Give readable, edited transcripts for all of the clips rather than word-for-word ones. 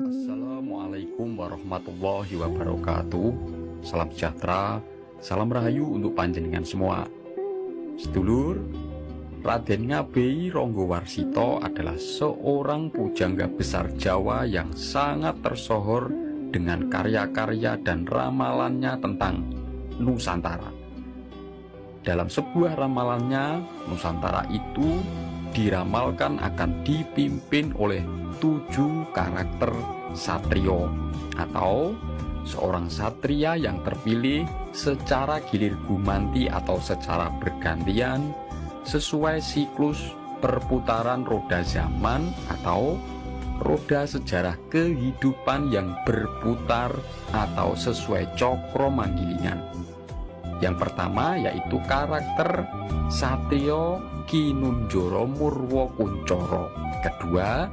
Assalamualaikum warahmatullahi wabarakatuh. Salam sejahtera, salam rahayu untuk panjenengan semua. Sedulur, Raden Ngabei Ronggowarsito adalah seorang pujangga besar Jawa yang sangat tersohor dengan karya-karya dan ramalannya tentang Nusantara. Dalam sebuah ramalannya, Nusantara itu diramalkan akan dipimpin oleh 7 karakter satrio atau seorang satria yang terpilih secara gilir gumanti atau secara bergantian sesuai siklus perputaran roda zaman atau roda sejarah kehidupan yang berputar atau sesuai cokro manggilingan. Yang pertama yaitu karakter Satrio Kinunjoro Murwo Kuncoro. Kedua,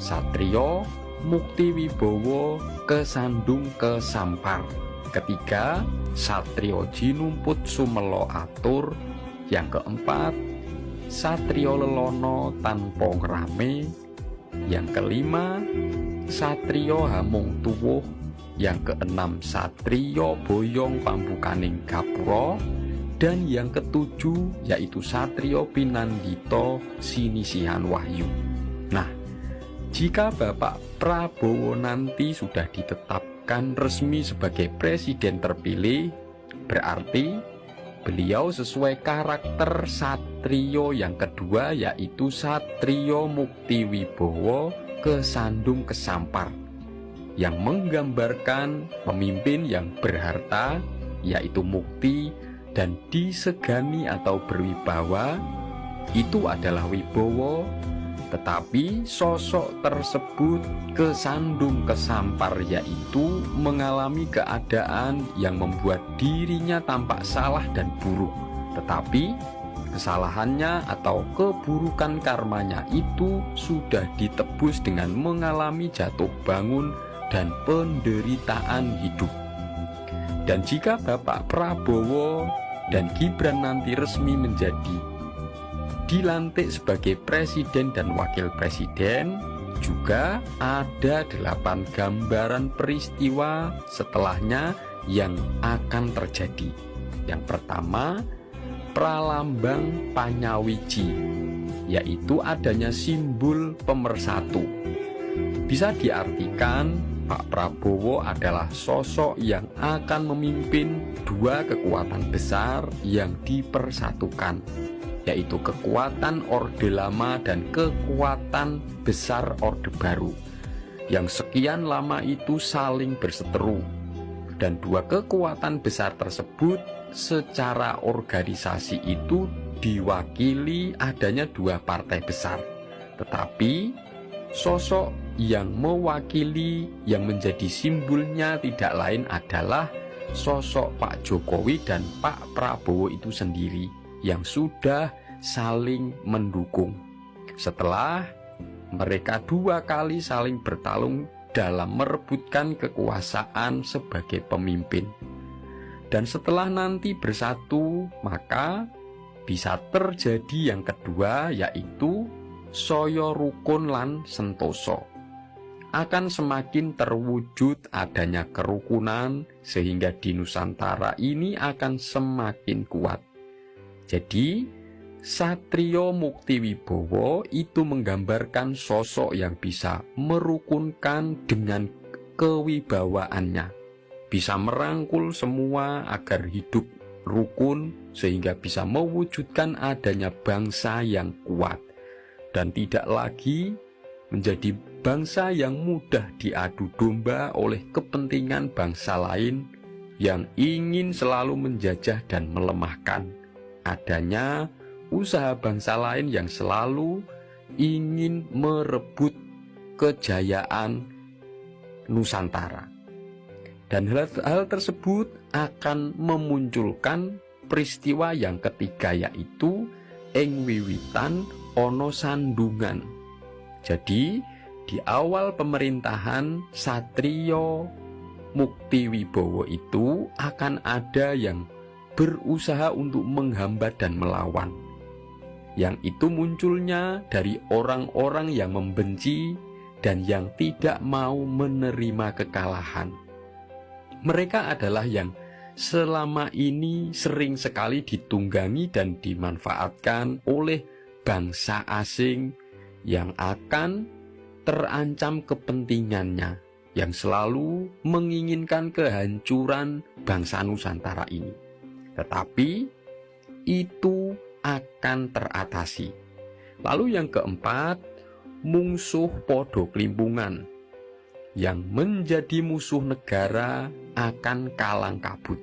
Satrio Muktiwibowo Kesandung Kesampar. Ketiga, Satrio Jinumput Sumelo Atur. Yang keempat, Satrio Lelono Tanpa Ngrame. Yang kelima, Satrio Hamung Tuwuh. Yang keenam, Satrio Boyong Pambukaning Gapura. Dan yang ketujuh yaitu Satrio Pinandito Sinisihan Wahyu. Nah, jika Bapak Prabowo nanti sudah ditetapkan resmi sebagai presiden terpilih, berarti beliau sesuai karakter Satrio yang kedua yaitu Satrio Muktiwibowo Kesandung Kesampar, yang menggambarkan pemimpin yang berharta yaitu mukti dan disegani atau berwibawa. Itu adalah Wibowo, tetapi sosok tersebut kesandung kesampar yaitu mengalami keadaan yang membuat dirinya tampak salah dan buruk, tetapi kesalahannya atau keburukan karmanya itu sudah ditebus dengan mengalami jatuh bangun dan penderitaan hidup. Dan jika Bapak Prabowo dan Gibran nanti resmi menjadi dilantik sebagai presiden dan wakil presiden, juga ada 8 gambaran peristiwa setelahnya yang akan terjadi. Yang pertama, pralambang Panyawiji, yaitu adanya simbol pemersatu. Bisa diartikan Pak Prabowo adalah sosok yang akan memimpin 2 kekuatan besar yang dipersatukan, yaitu kekuatan Orde Lama dan kekuatan besar Orde Baru, yang sekian lama itu saling berseteru. Dan 2 kekuatan besar tersebut secara organisasi itu diwakili adanya 2 partai besar, tetapi sosok yang mewakili, yang menjadi simbolnya tidak lain adalah sosok Pak Jokowi dan Pak Prabowo itu sendiri yang sudah saling mendukung setelah mereka 2 kali saling bertarung dalam merebutkan kekuasaan sebagai pemimpin. Dan setelah nanti bersatu, maka bisa terjadi yang kedua yaitu Soyo Rukun lan Sentoso. Akan semakin terwujud adanya kerukunan sehingga di Nusantara ini akan semakin kuat. Jadi Satrio Muktiwibowo itu menggambarkan sosok yang bisa merukunkan dengan kewibawaannya, bisa merangkul semua agar hidup rukun sehingga bisa mewujudkan adanya bangsa yang kuat dan tidak lagi menjadi bangsa yang mudah diadu domba oleh kepentingan bangsa lain yang ingin selalu menjajah dan melemahkan. Adanya usaha bangsa lain yang selalu ingin merebut kejayaan Nusantara. Dan hal tersebut akan memunculkan peristiwa yang ketiga yaitu ing wiwitan ono sandungan. Jadi di awal pemerintahan Satrio Muktiwibowo itu akan ada yang berusaha untuk menghambat dan melawan, yang itu munculnya dari orang-orang yang membenci dan yang tidak mau menerima kekalahan. Mereka adalah yang selama ini sering sekali ditunggangi dan dimanfaatkan oleh bangsa asing yang akan terancam kepentingannya, yang selalu menginginkan kehancuran bangsa Nusantara ini. Tetapi itu akan teratasi. Lalu yang keempat, mungsuh podo klimpungan. Yang menjadi musuh negara akan kalang kabut.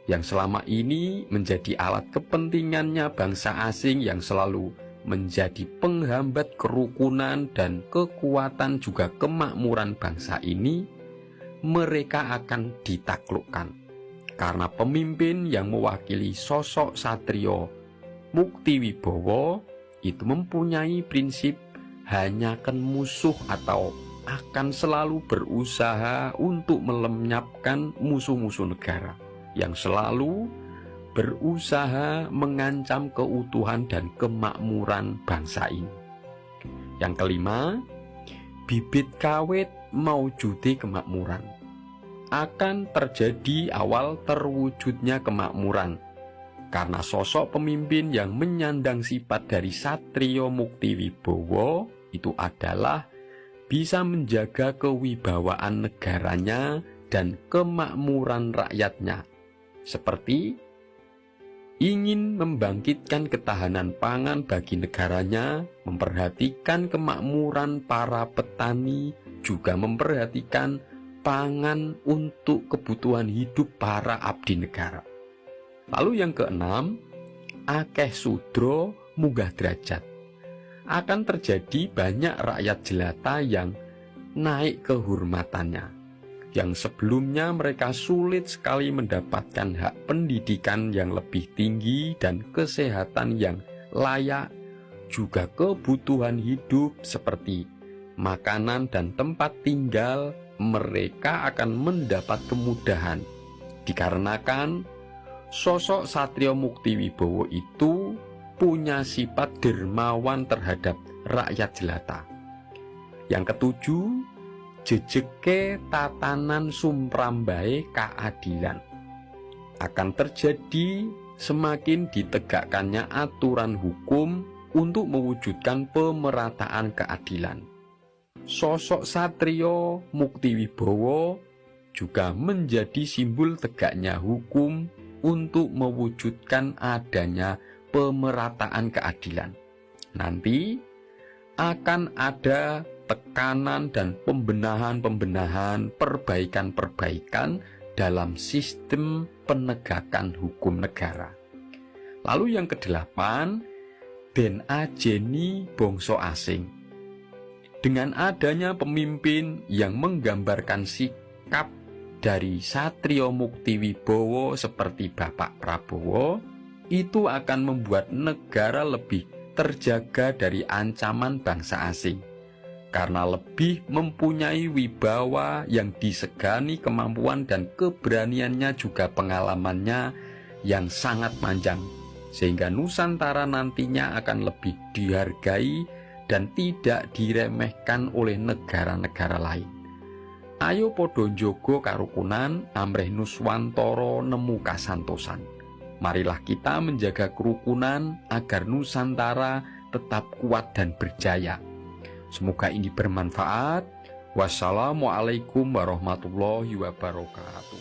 Yang selama ini menjadi alat kepentingannya bangsa asing yang selalu menjadi penghambat kerukunan dan kekuatan juga kemakmuran bangsa ini, mereka akan ditaklukkan. Karena pemimpin yang mewakili sosok Satrio Muktiwibowo itu mempunyai prinsip hanya akan musuh atau akan selalu berusaha untuk melenyapkan musuh-musuh negara yang selalu berusaha mengancam keutuhan dan kemakmuran bangsa ini. Yang kelima, bibit kawit maujudi kemakmuran. Akan terjadi awal terwujudnya kemakmuran karena sosok pemimpin yang menyandang sifat dari Satrio Muktiwibowo itu adalah bisa menjaga kewibawaan negaranya dan kemakmuran rakyatnya, seperti ingin membangkitkan ketahanan pangan bagi negaranya, memperhatikan kemakmuran para petani, juga memperhatikan pangan untuk kebutuhan hidup para abdi negara. Lalu yang keenam, akeh sudro munggah derajat. Akan terjadi banyak rakyat jelata yang naik kehormatannya, yang sebelumnya mereka sulit sekali mendapatkan hak pendidikan yang lebih tinggi dan kesehatan yang layak, juga kebutuhan hidup seperti makanan dan tempat tinggal, mereka akan mendapat kemudahan dikarenakan sosok Satrio Muktiwibowo itu punya sifat dermawan terhadap rakyat jelata. Yang ketujuh, jejeke tatanan sumrambahe keadilan. Akan terjadi semakin ditegakkannya aturan hukum untuk mewujudkan pemerataan keadilan. Sosok Satrio Muktiwibowo juga menjadi simbol tegaknya hukum untuk mewujudkan adanya pemerataan keadilan. Nanti akan ada tekanan dan pembenahan-pembenahan, perbaikan-perbaikan dalam sistem penegakan hukum negara. Lalu yang kedelapan, den ajeni bangsa asing. Dengan adanya pemimpin yang menggambarkan sikap dari Satrio Muktiwibowo seperti Bapak Prabowo, itu akan membuat negara lebih terjaga dari ancaman bangsa asing, karena lebih mempunyai wibawa yang disegani, kemampuan dan keberaniannya juga pengalamannya yang sangat panjang, sehingga Nusantara nantinya akan lebih dihargai dan tidak diremehkan oleh negara-negara lain. Ayo podo njogo karukunan amrih Nuswantara nemu kasantosan. Marilah kita menjaga kerukunan agar Nusantara tetap kuat dan berjaya. Semoga ini bermanfaat. Wassalamualaikum warahmatullahi wabarakatuh.